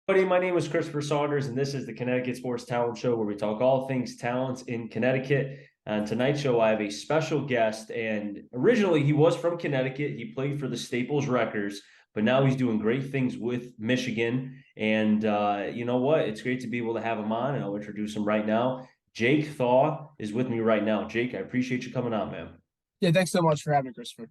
Buddy, my name is Christopher Saunders, and this is the Connecticut Sports Talent Show, where we talk all things talents in Connecticut. On tonight's show, I have a special guest, and originally he was from Connecticut. He played for the Staples Wreckers, but now he's doing great things with Michigan. And you know what? It's great to be able to have him on, and I'll introduce him right now. Jake Thaw is with me right now. Jake, I appreciate you coming on, man. Yeah, thanks so much for having me, Christopher.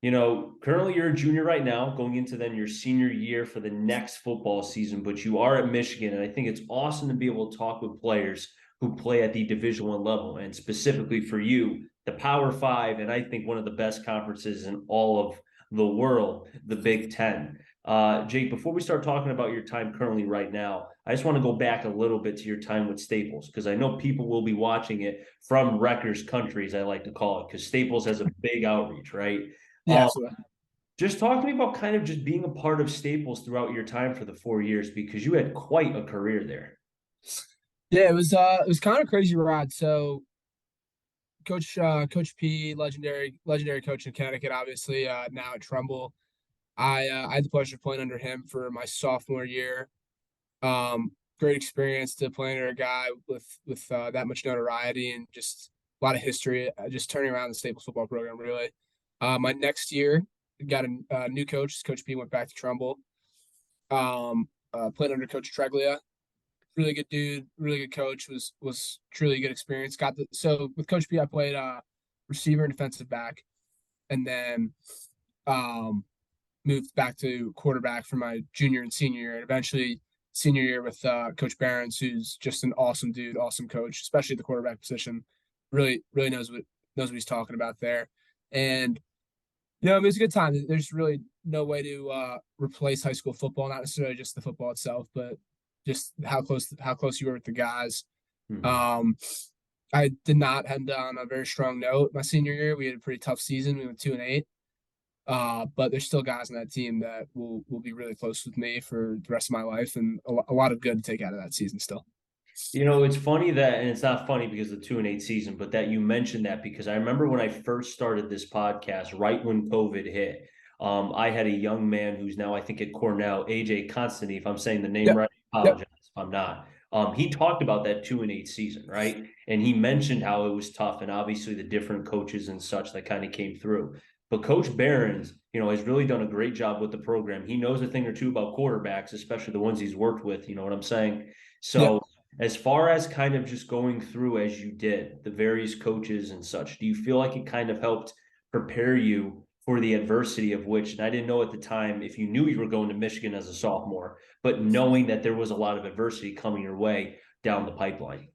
Currently you're a junior right now, going into then your senior year for the next football season, but you are at Michigan, and I think it's awesome to be able to talk with players who play at the Division I level, and specifically for you, the Power Five, and I think one of the best conferences in all of the world, the Big Ten. Jake, before we start talking about your time currently right now, I just want to go back a little bit to your time with Staples, because I know people will be watching it from Wreckers country, as I like to call it, because Staples has a big outreach, right? Yeah, Um, absolutely. just talk to me about kind of just being a part of Staples throughout your time for the 4 years, because you had quite a career there. Yeah, it was kind of a crazy ride. So Coach P, legendary coach in Connecticut, obviously, now at Trumbull. I had the pleasure of playing under him for my sophomore year. Great experience to play under a guy with that much notoriety and just a lot of history, just turning around the Staples football program, really. My next year, got a new coach. Coach P went back to Trumbull. Played under Coach Treglia. Really good dude, really good coach. Was truly a good experience. So with Coach P, I played receiver and defensive back, and then um, moved back to quarterback for my junior and senior year, and eventually senior year with Coach Barons, who's just an awesome dude, awesome coach, especially the quarterback position. Really knows what he's talking about there, and it was a good time. There's really no way to replace high school football, not necessarily just the football itself, but just how close you were with the guys. Mhm. Um, I did not end on a very strong note my senior year. We had a pretty tough season. We went 2-8. But there's still guys on that team that will be really close with me for the rest of my life, and a lot of good to take out of that season still. It's funny that, and it's not funny because of the 2-8 season, but that you mentioned that, because I remember when I first started this podcast, right when COVID hit, I had a young man who's now, I think, at Cornell, AJ Constantine. If I'm saying the name Yep. right, I Yep. apologize if I'm not. He talked about that 2-8 season, right? And he mentioned how it was tough, and obviously the different coaches and such that kind of came through. But Coach Barons, has really done a great job with the program. He knows a thing or two about quarterbacks, especially the ones he's worked with. You know what I'm saying? Yep. So, as far as kind of just going through as you did, the various coaches and such, do you feel like it kind of helped prepare you for the adversity of which, and I didn't know at the time if you knew you were going to Michigan as a sophomore, but knowing that there was a lot of adversity coming your way down the pipeline?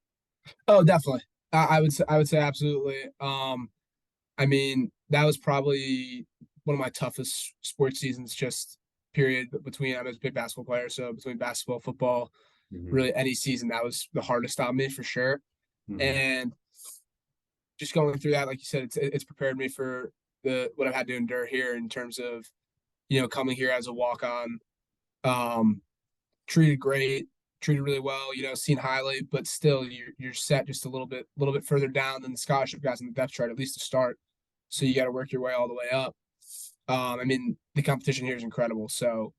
Oh, definitely. I would say absolutely. I mean, that was probably one of my toughest sports seasons, just period. Between I was a big basketball player, so between basketball, football, Mm-hmm. really any season, that was the hardest on me for sure. Mm-hmm. And just going through that, like you said, it's prepared me for the what I've had to endure here in terms of coming here as a walk on, um, treated great, treated really well, seen highly, but still you're set just a little bit further down than the scholarship guys in the depth chart, at least to start. So you got to work your way all the way up. I mean, the competition here is incredible. So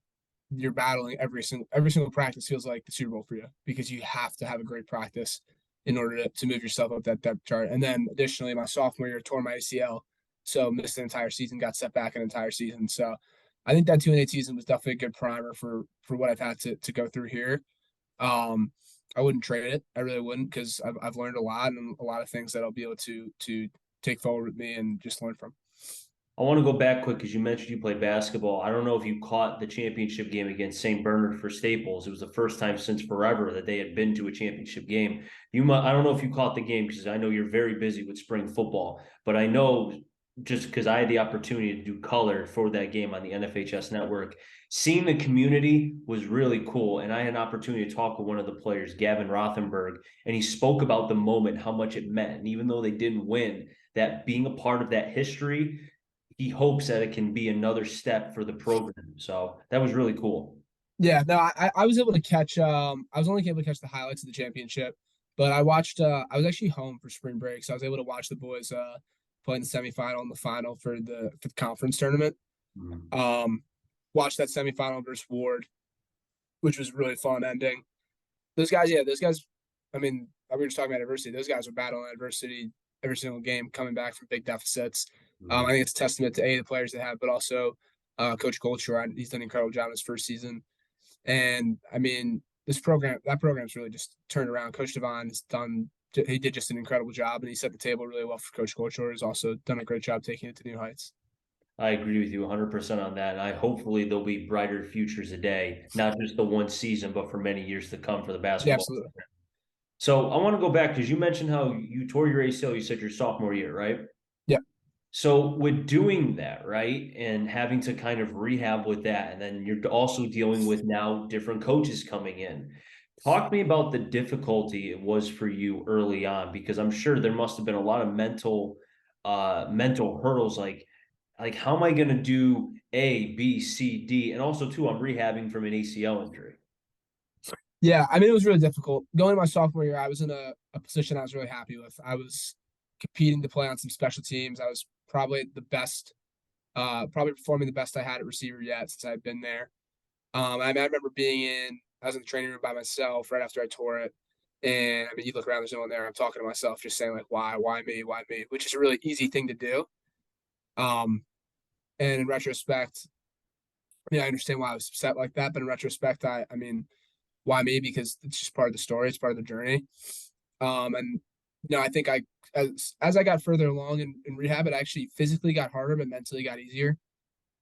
you're battling every single practice feels like the Super Bowl for you because you have to have a great practice in order to move yourself up that depth chart. And then additionally, my sophomore year tore my ACL, so missed an entire season, got set back an entire season. So I think that 2-8 season was definitely a good primer for what I've had to go through here. Um, I wouldn't trade it. I really wouldn't because I've learned a lot and a lot of things that I'll be able to take forward with me and just learn from. I want to go back quick because you mentioned you played basketball. I don't know if you caught the championship game against St. Bernard for Staples. It was the first time since forever that they had been to a championship game. I don't know if you caught the game because I know you're very busy with spring football, but I know just because I had the opportunity to do color for that game on the NFHS network, seeing the community was really cool. And I had an opportunity to talk with one of the players, Gavin Rothenberg, and he spoke about the moment, how much it meant. And even though they didn't win, that being a part of that history, he hopes that it can be another step for the program. So that was really cool. Yeah, no, I was able to catch I was only able to catch the highlights of the championship, but I was actually home for spring break, so I was able to watch the boys play in the semifinal and the final for the conference tournament. Mhm. Um Watched that semifinal versus Ward. which was really fun ending. Those guys, yeah, those guys. I mean, we were just talking about adversity. Those guys were battling adversity every single game, coming back from big deficits. I think it's a testament to the players they have, but also Coach Culture. He's done an incredible job in his first season, and I mean, that program's really just turned around. Coach Devon has done. He did just an incredible job, and he set the table really well for Coach Culture. He's also done a great job taking it to new heights. I agree with you 100% on that. And I hopefully there'll be brighter futures a day, not just the one season, but for many years to come for the Yeah, basketball. absolutely. So I want to go back because you mentioned how you tore your ACL, you said your sophomore year, right? Yeah. So with doing that, right, and having to kind of rehab with that, and then you're also dealing with now different coaches coming in. Talk to me about the difficulty it was for you early on, because I'm sure there must have been a lot of mental hurdles, like how am I going to do A, B, C, D, and also too, I'm rehabbing from an ACL injury. Yeah, I mean, it was really difficult. Going to my sophomore year, I was in a position I was really happy with. I was competing to play on some special teams. I was probably the best, probably performing the best I had at receiver yet since I'd been there. I remember I was in the training room by myself right after I tore it. And I mean, you look around, there's no one there. I'm talking to myself, just saying, like, why me, which is a really easy thing to do. Um, and in retrospect, yeah, I understand why I was upset like that. But in retrospect, I mean, why me? Because it's just part of the story. It's part of the journey. And I think as I got further along in rehab, it actually physically got harder, but mentally got easier.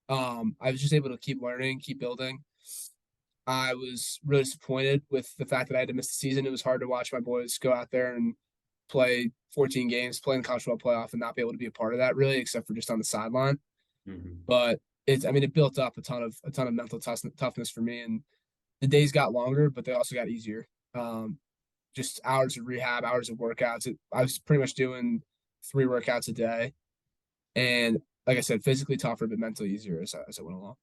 I was just able to keep learning, keep building. I was really disappointed with the fact that I had to miss the season. It was hard to watch my boys go out there and play 14 games, play in the college football playoff, and not be able to be a part of that, really, except for just on the sideline. Mm-hmm. But I mean, it built up a ton of mental toughness for me, and the days got longer, but they also got easier. Just hours of rehab, hours of workouts. I was pretty much doing 3 workouts a day, and like I said, physically tougher, but mentally easier as I went along.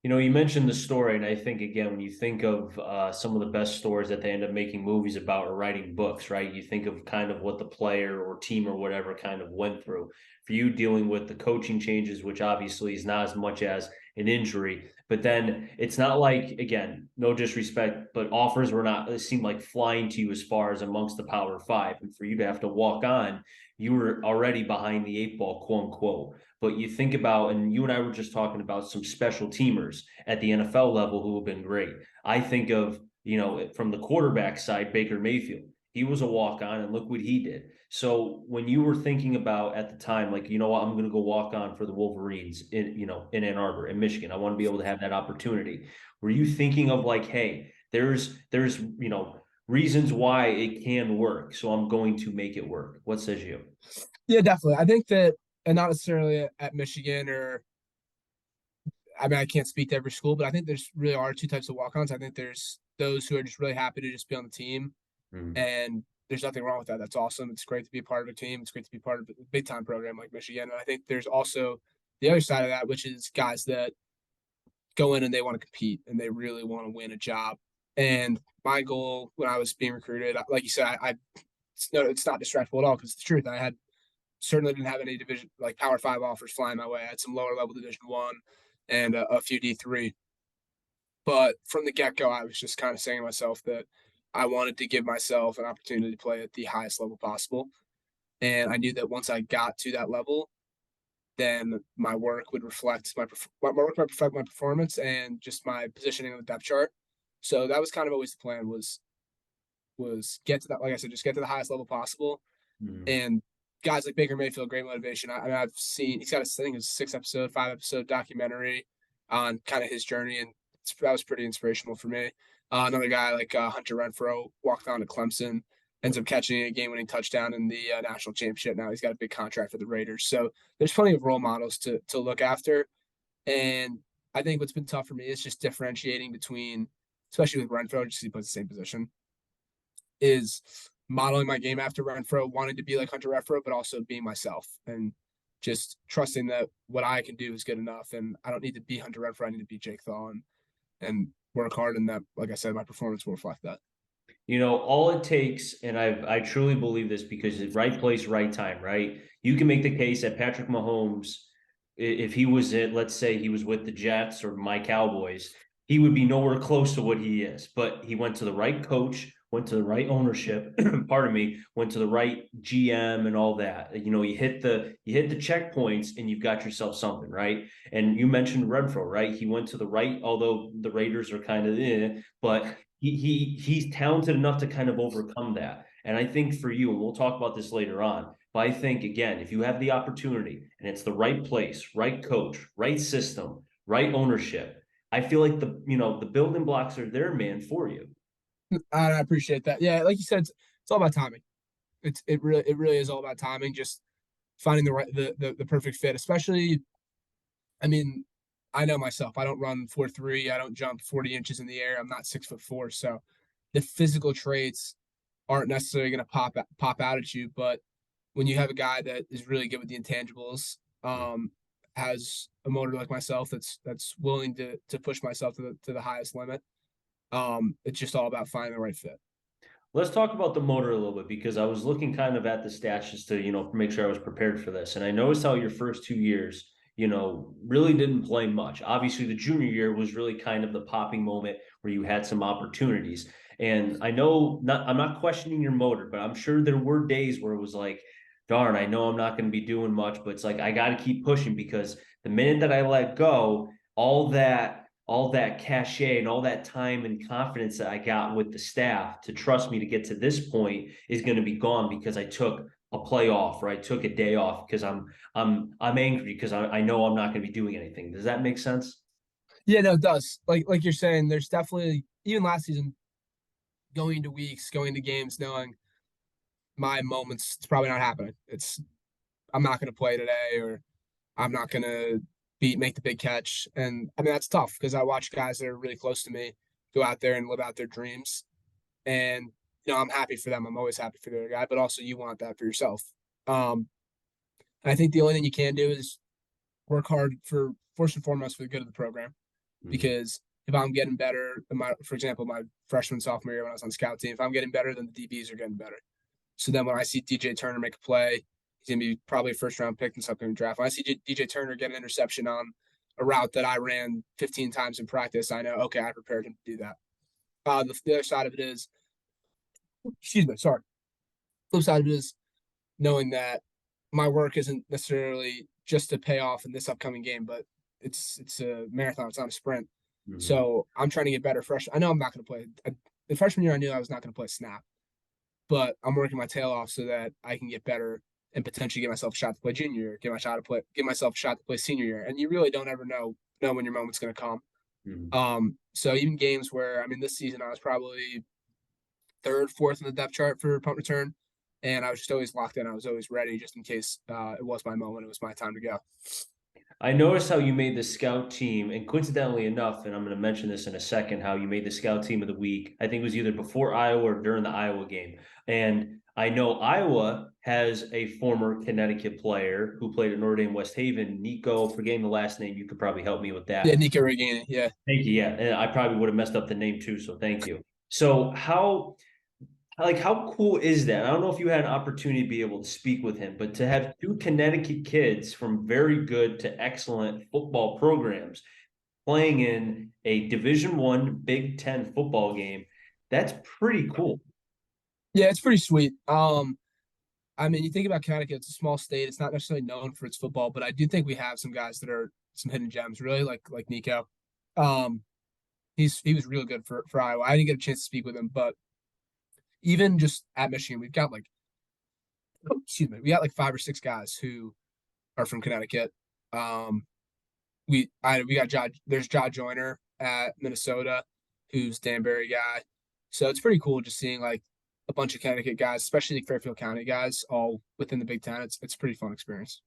You mentioned the story, and I think again, when you think of some of the best stories that they end up making movies about or writing books, right? You think of kind of what the player or team or whatever kind of went through. For you, dealing with the coaching changes, which obviously is not as much as an injury, but then it's not like, again, no disrespect, but offers were not, it seemed like flying to you as far as amongst the Power Five, and for you to have to walk on, you were already behind the eight ball, quote unquote. But you think about, and you and I were just talking about some special teamers at the NFL level who have been great. I think of, from the quarterback side, Baker Mayfield. He was a walk on, and look what he did. So when you were thinking about at the time, like, you know what, I'm going to go walk on for the Wolverines in Ann Arbor, in Michigan. I want to be able to have that opportunity. Were you thinking of like, hey, there's reasons why it can work, so I'm going to make it work? What says you? Yeah, definitely. I think that, and not necessarily at Michigan or, I mean, I can't speak to every school, but I think there's really are two types of walk-ons. I think there's those who are just really happy to just be on the team, Mm-hmm. and there's nothing wrong with that. That's awesome. It's great to be a part of a team. It's great to be part of a big time program like Michigan. And I think there's also the other side of that, which is guys that go in and they want to compete and they really want to win a job. And my goal when I was being recruited, like you said, it's not disrespectful at all because it's the truth. I had certainly didn't have any division like Power Five offers flying my way. I had some lower level Division One and a few D3. But from the get go, I was just kind of saying to myself that I wanted to give myself an opportunity to play at the highest level possible. And I knew that once I got to that level, then my work would reflect my work might reflect my performance and just my positioning on the depth chart. So that was kind of always the plan was get to that, like I said, just get to the highest level possible. Mm-hmm. And guys like Baker Mayfield, great motivation. I mean, I've seen he's got I think it's a 6 episode, 5 episode documentary on kind of his journey, and that was pretty inspirational for me. Another guy like Hunter Renfro walked on to Clemson, ends up catching a game-winning touchdown in the national championship. Now he's got a big contract for the Raiders. So there's plenty of role models to look after, and I think what's been tough for me is just differentiating between, especially with Renfro, just he plays the same position, is modeling my game after Renfro, wanting to be like Hunter Renfro, but also being myself and just trusting that what I can do is good enough. And I don't need to be Hunter Renfro. I need to be Jake Thaw and work hard. And that, like I said, my performance will reflect that. All it takes, and I truly believe this because it's right place, right time, right? You can make the case that Patrick Mahomes, if he was let's say he was with the Jets or my Cowboys, he would be nowhere close to what he is. But he went to the right coach, went to the right ownership, pardon me, went to the right GM and all that. You know, you hit the checkpoints and you've got yourself something, right? And you mentioned Renfro, right? He went to the right, although the Raiders are kind of but he's talented enough to kind of overcome that. And I think for you, and we'll talk about this later on, but I think again, if you have the opportunity and it's the right place, right coach, right system, right ownership, I feel like the building blocks are there, man, for you. I appreciate that. Yeah, like you said, it's all about timing. It really is all about timing. Just finding the right the perfect fit. Especially, I mean, I know myself. I don't run 4.3. I don't jump 40 inches in the air. I'm not 6'4". So the physical traits aren't necessarily going to pop out at you. But when you have a guy that is really good with the intangibles, has a motor like myself that's willing to push myself to the highest limit. It's just all about finding the right fit. Let's talk about the motor a little bit because I was looking kind of at the stats just to, make sure I was prepared for this. And I noticed how your first 2 years, really didn't play much. Obviously, the junior year was really kind of the popping moment where you had some opportunities. And I'm not questioning your motor, but I'm sure there were days where it was like, darn, I know I'm not going to be doing much, but it's like I got to keep pushing because the minute that I let go, all that cachet and all that time and confidence that I got with the staff to trust me to get to this point is going to be gone because I took a playoff or I took a day off because I'm angry because I know I'm not going to be doing anything. Does that make sense? Yeah, no, it does. Like you're saying, there's definitely even last season going into weeks, going into games, knowing my moments, it's probably not happening. It's I'm not going to play today, or I'm not going to be make the big catch. And I mean that's tough because I watch guys that are really close to me go out there and live out their dreams. And I'm happy for them. I'm always happy for the other guy, but also you want that for yourself. Um, I think the only thing you can do is work hard for first and foremost for the good of the program. Mhm. Because if I'm getting better, for example, my freshman sophomore year when I was on scout team, if I'm getting better, then the DBs are getting better. So then when I see DJ Turner make a play, he's gonna be probably a first round pick in this upcoming draft. When I see DJ Turner get an interception on a route that I ran 15 times in practice, I know okay, I prepared him to do that. The other side of it is, excuse me, sorry. Flip side of it is knowing that my work isn't necessarily just to pay off in this upcoming game, but it's a marathon. It's not a sprint. Mhm. So I'm trying to get better. I know I'm not going to play. The freshman year, I knew I was not going to play snap, but I'm working my tail off so that I can get better and potentially get myself a shot to play junior year, get myself a shot to play senior year. And you really don't ever know when your moment's going to come. Mhm. So even games where I mean, this season I was probably third, fourth in the depth chart for punt return. And I was just always locked in. I was always ready just in case it was my moment. It was my time to go. I noticed how you made the scout team, and coincidentally enough, and I'm going to mention this in a second, how you made the scout team of the week. I think it was either before Iowa or during the Iowa game. And I know Iowa has a former Connecticut player who played at Notre Dame West Haven, Nico, forgetting the last name. You could probably help me with Yeah, that. Nico Regini. Yeah. Thank you. Yeah. And I probably would have messed up the name too. So thank you. So how cool is that? I don't know if you had an opportunity to be able to speak with him, but to have two Connecticut kids from very good to excellent football programs playing in a Division I Big Ten football game, that's pretty cool. Yeah, it's pretty sweet. I mean, you think about Connecticut, it's a small state. It's not necessarily known for its football, but I do think we have some guys that are some hidden gems, really, like Nico. Um, he was real good for Iowa. I didn't get a chance to speak with him, but even just at Michigan, we've got like excuse me, we got like five or six guys who are from Connecticut. Um, we got there's Joyner at Minnesota, who's Danbury guy. So it's pretty cool just seeing like a bunch of Connecticut guys, especially like Fairfield County guys, all within the Big Ten. It's a pretty fun experience.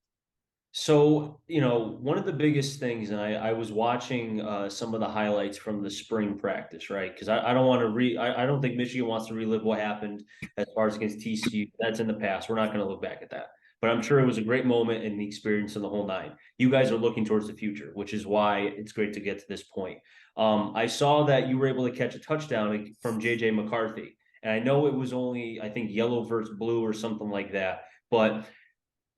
So, one of the biggest things, and I was watching some of the highlights from the spring practice, right? Because I don't want to I don't think Michigan wants to relive what happened as far as against TCU. That's in the past. We're not going to look back at that. But I'm sure it was a great moment and the experience in the whole nine. You guys are looking towards the future, which is why it's great to get to this point. I saw that you were able to catch a touchdown from JJ McCarthy. And I know it was only, I think, yellow versus blue or something like that. But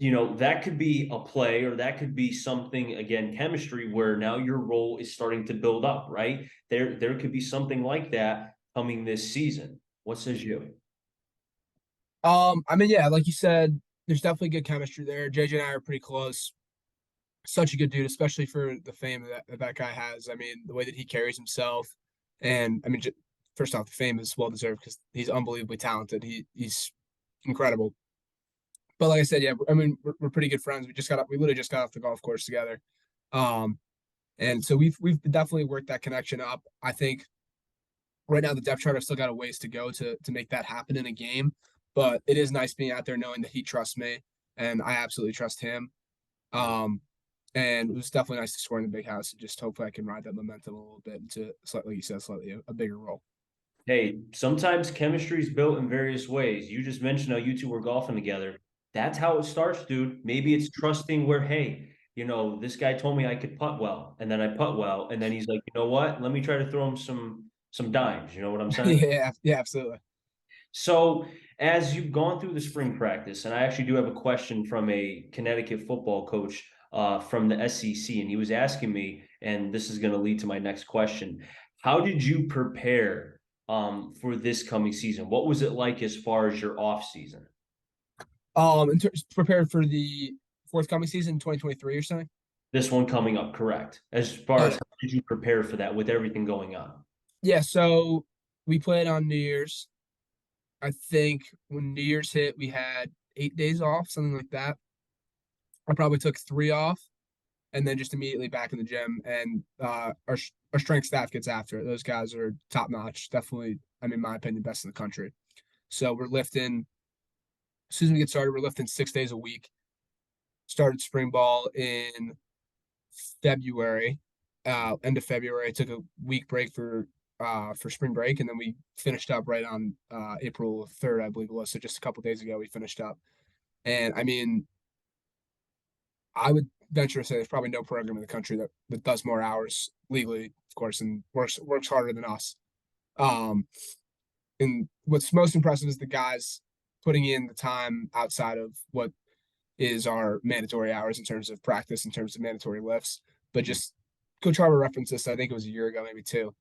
that could be a play or that could be something, again, chemistry, where now your role is starting to build up, right? There could be something like that coming this season. What says you? I mean, yeah, like you said, there's definitely good chemistry there. JJ and I are pretty close. Such a good dude, especially for the fame that guy has. I mean, the way that he carries himself, and I mean, first off, the fame is well deserved because he's unbelievably talented. He's incredible. But like I said, yeah, I mean, we're pretty good friends. We literally just got off the golf course together. Um, and so we've definitely worked that connection up. I think right now the depth chart, I've still got a ways to go to make that happen in a game. But it is nice being out there knowing that he trusts me and I absolutely trust him. Um, and it was definitely nice to score in the big house. Just hopefully I can ride that momentum a little bit into, like you said, slightly a bigger role. Hey, sometimes chemistry is built in various ways. You just mentioned how you two were golfing together. That's how it starts, dude. Maybe it's trusting where, hey, this guy told me I could putt well, and then I putt well, and then he's like, you know what? Let me try to throw him some dimes. You know what I'm saying? Yeah, yeah, absolutely. So, as you've gone through the spring practice, and I actually do have a question from a Connecticut football coach from the SEC, and he was asking me, and this is going to lead to my next question. How did you prepare for this coming season? What was it like as far as your off season? Prepared for the forthcoming season, 2023 or something. This one coming up, correct? As far as Oh, how did you prepare for that with everything going on? yeah. So we played on New Year's. I think when New Year's hit, we had 8 days off, something like that. I probably took three off and then just immediately back in the gym. And our strength staff gets after it. Those guys are top notch. Definitely, I mean, in my opinion, best in the country. So we're lifting, as soon as we get started, we're lifting 6 days a week. Started spring ball in February, end of February. I took a week break for spring break, and then we finished up right on April 3rd, I believe it was. So just a couple days ago, we finished up. And I mean, I would venture to say there's probably no program in the country that does more hours legally, of course, and works harder than us. Um, and what's most impressive is the guys putting in the time outside of what is our mandatory hours in terms of practice, in terms of mandatory lifts. But just Coach Harbour referenced this, I think it was a year ago, maybe two.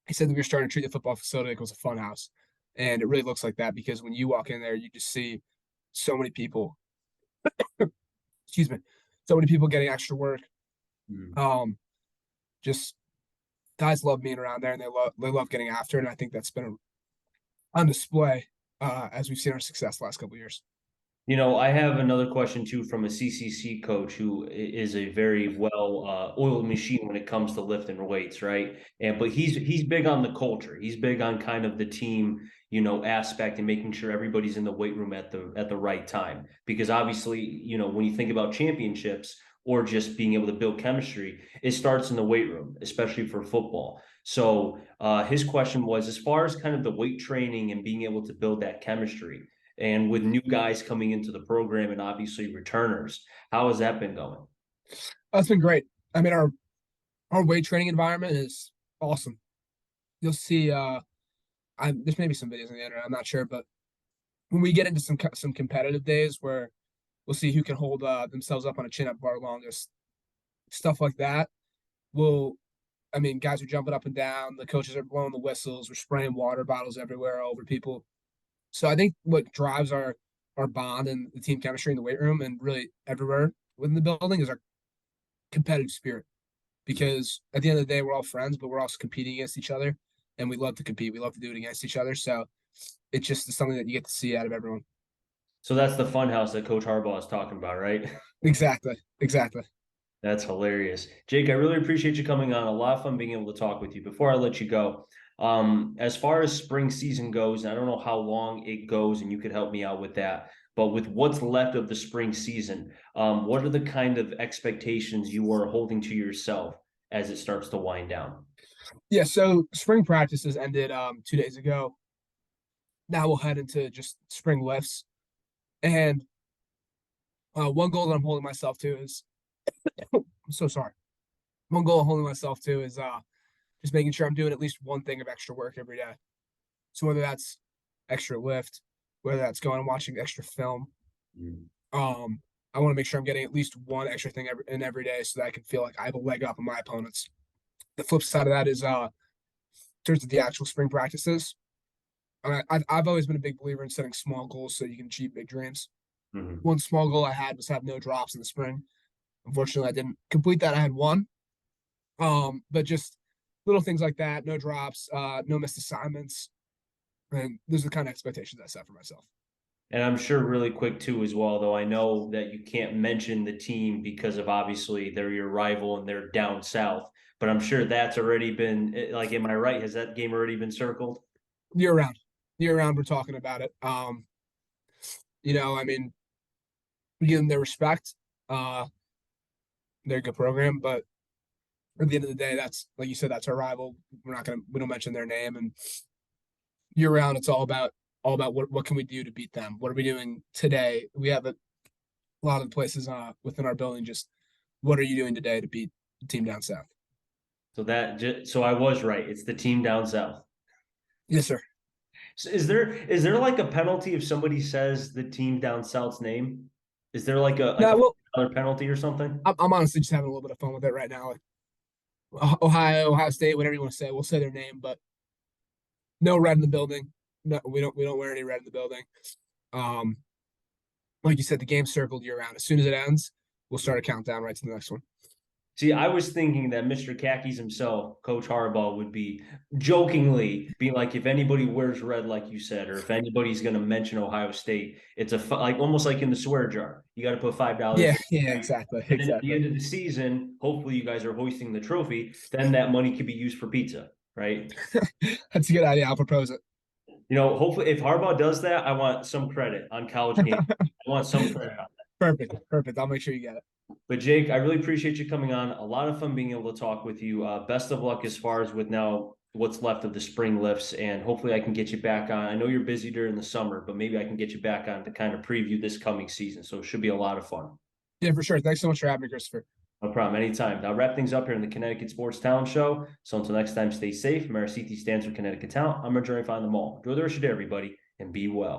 He said that we were starting to treat the football facility like it was a fun house. And it really looks like that because when you walk in there, you just see so many people, excuse me, so many people getting extra work. Mm. Um, just guys love being around there and they love getting after it. And I think that's been on display as we've seen our success the last couple of years. I have another question too from a CCC coach who is a very well oiled machine when it comes to lifting weights, right? But he's big on the culture. He's big on kind of the team, aspect and making sure everybody's in the weight room at the right time. Because obviously, when you think about championships or just being able to build chemistry, it starts in the weight room, especially for football. So his question was, as far as kind of the weight training and being able to build that chemistry and with new guys coming into the program and obviously returners. How has that been going? That's been great. I mean, our weight training environment is awesome. You'll see there's maybe some videos on the internet, I'm not sure, but when we get into some competitive days where we'll see who can hold themselves up on a chin up bar longest, stuff like that. We'll I mean, guys are jumping up and down, the coaches are blowing the whistles, we're spraying water bottles everywhere over people. So I think what drives our bond and the team chemistry in the weight room and really everywhere within the building is our competitive spirit. Because at the end of the day, we're all friends, but we're also competing against each other, and we love to compete. We love to do it against each other. So it's just something that you get to see out of everyone. So that's the fun house that Coach Harbaugh is talking about, right? Exactly. Exactly. That's hilarious. Jake, I really appreciate you coming on. A lot of fun being able to talk with you. Before I let you go, as far as spring season goes, I don't know how long it goes, and you could help me out with that. But with what's left of the spring season, what are the kind of expectations you are holding to yourself as it starts to wind down? Yeah. So spring practices ended 2 days ago. Now we'll head into just spring lifts. And one goal that I'm holding myself to is I'm so sorry. One goal I'm holding myself to is just making sure I'm doing at least one thing of extra work every day. So whether that's extra lift, whether that's going and watching extra film, Mm. um, I want to make sure I'm getting at least one extra thing every day so that I can feel like I have a leg up on my opponents. The flip side of that is in terms of the actual spring practices. I've always been a big believer in setting small goals so you can achieve big dreams. Mhm. One small goal I had was have no drops in the spring. Unfortunately, I didn't complete that. I had one. But just little things like that, no drops, no missed assignments. And those are the kind of expectations I set for myself. And I'm sure really quick too as well, though I know that you can't mention the team because of obviously they're your rival and they're down south. But I'm sure that's already been like, am I right? Has that game already been circled? Year round. Year round we're talking about it. I mean, we give them their respect. Uh they're a good program, but at the end of the day, that's like you said, that's our rival. We don't mention their name, and year round it's all about what can we do to beat them? What are we doing today? We have a lot of the places within our building just what are you doing today to beat the team down south? So I was right. It's the team down south. Yes, sir. So is there like a penalty if somebody says the team down south's name? Is there like a No, well, another penalty or something? I'm honestly just having a little bit of fun with it right now. Like Ohio State, whatever you want to say, we'll say their name, but no red in the building. No, we don't wear any red in the building. Um, like you said, the game's circled year round. As soon as it ends, we'll start a countdown right to the next one. See, I was thinking that Mr. Khakis himself, Coach Harbaugh, would be jokingly being like, if anybody wears red, like you said, or if anybody's going to mention Ohio State, it's like almost like in the swear jar. You got to put $5 Yeah, in. yeah, exactly, And then at the exactly. end of the season, hopefully you guys are hoisting the trophy. Then that money could be used for pizza, right? That's a good idea. I'll propose it. Hopefully if Harbaugh does that, I want some credit on college game. I want some credit on that. Perfect, perfect. I'll make sure you get it. But Jake, I really appreciate you coming on. A lot of fun being able to talk with you. Best of luck as far as with now what's left of the spring lifts, and hopefully I can get you back on. I know you're busy during the summer, but maybe I can get you back on to kind of preview this coming season. So it should be a lot of fun. Yeah, for sure. Thanks so much for having me, Christopher. No problem. Anytime. I'll wrap things up here in the Connecticut Sports Talent Show. So until next time, stay safe. Mariciti stands for Connecticut Talent. I'm Majority Find them all. Enjoy the rest of your day, everybody, and be well.